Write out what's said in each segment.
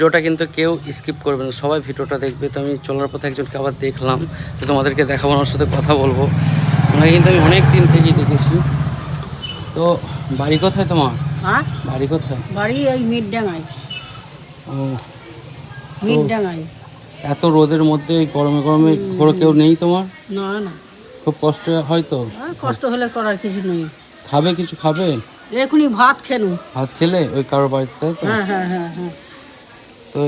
ভিডিওটা কিন্তু কেউ স্কিপ করবে না, সবাই ভিডিওটা দেখবে। তো আমি চলার পথে একজনকে আবার দেখলাম, তো তোমাদেরকে দেখাবো, ওনার সাথে কথা বলবো। ওনাকে কিন্তু আমি অনেক দিন থেকেই দেখেছি। তো বাড়ি কোথায় তোমার? হ্যাঁ, বাড়ি কোথায়? বাড়ি ওই মিরডাঙ্গায়। ও, মিরডাঙ্গায়। এত রোদের মধ্যে এই গরমে গরমে ঘরে কেউ নেই তোমার? না না, খুব কষ্ট হয় তো? কষ্ট হলে করার কিছু নেই। খাবে, কিছু খাবে? এখনই ভাত খেলো। ভাত খেলে ওই কারোর বাড়িতে, তাই তো? হ্যাঁ হ্যাঁ হ্যাঁ হ্যাঁ। তো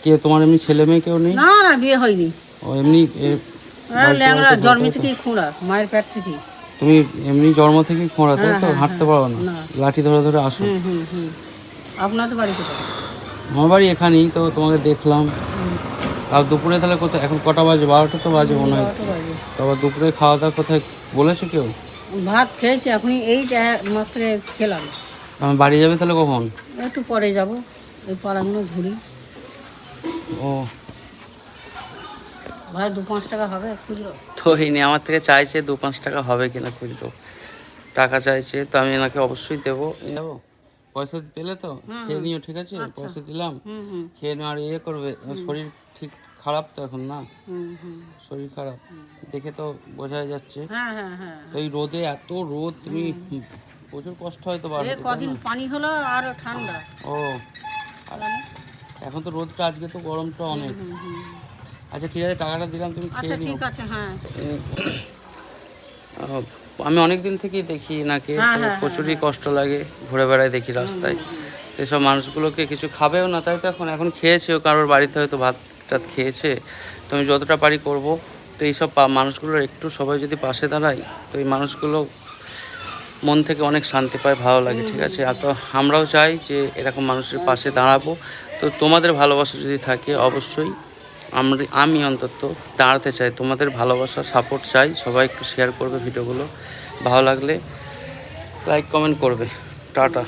কে তোমার এমনি ছেলে মেয়ে কেউ নেই? না না, বিয়ে হয়নি। ও এমনি ল্যাংড়া, জন্ম থেকেই খোঁড়া, মায়ের পেট থেকেই। তুমি এমনি জন্ম থেকেই খোঁড়া, তাই তো? হ্যাঁ, হাঁটতে পারো না? লাঠি ধরে ধরে আসো? হুম। আপনাদের বাড়ি কোথায়? আমার বাড়ি এখানেই। তো তোমাকে দেখলাম। আর দুপুরে তাহলে কোথায়, এখন কটা বাজে? 12টা তো বাজে মনে হয়। 12টা বাজে। তো আবার দুপুরে খাওয়া দাওয়া কোথায় বলেছে কেউ? ভাত খেয়েছি, এখনই এই মাত্র খেলাম। আমার বাড়ি যাবে তাহলে কখন? একটু পরে যাব, এই পাড়াগুলো ঘুরি। ও, ভাই 2-5 টাকা হবে খুচরো? তো এই নিয়ে আমার থেকে চাইছে 2-5 টাকা হবে কিনা খুচরো টাকা চাইছে। তো আমি এনাকে অবশ্যই দেবো। পয়সা পেলে তো খেয়ে নিও, ঠিক আছে? পয়সা দিলাম, খেয়ে নিও। আর ইয়ে করবে, শরীর ঠিক খারাপ তো এখন না? শরীর খারাপ দেখে তো বোঝাই যাচ্ছে। হ্যাঁ হ্যাঁ হ্যাঁ। তো এই রোদে, এত রোদ, তুমি প্রচুর কষ্ট হয় তো বাড়িতে। কদিন পানি হলো আর ঠান্ডা। ও, এখন তো রোদটা, আজকে তো গরমটা অনেক। আচ্ছা ঠিক আছে, টাকাটা দিলাম, তুমি খেয়ে নিও। ঠিক আছে, হ্যাঁ। আমি অনেক দিন থেকেই দেখি নাকি, প্রচুরই কষ্ট লাগে, ঘুরে বেড়ায় দেখি রাস্তায়। এসব মানুষগুলোকে কিছু খাবেও না, তাই তো? এখন খেয়েছেও, কারোর বাড়িতে হয়তো ভাত টাত খেয়েছে। তো আমি যতটা পারি করব। তো এইসব মানুষগুলোর একটু সবাই যদি পাশে দাঁড়ায়, তো এই মানুষগুলো মন থেকে অনেক শান্তি পায়, ভালো লাগে, ঠিক আছে? আর তো আমরাও চাই যে এরকম মানুষের পাশে দাঁড়াবো। তো তোমাদের ভালোবাসা যদি থাকে, অবশ্যই আমি অন্তত দাঁড়াতে চাই। তোমাদের ভালোবাসা, সাপোর্ট চাই। সবাই একটু শেয়ার করবে ভিডিওগুলো, ভালো লাগলে লাইক কমেন্ট করবে। টাটা।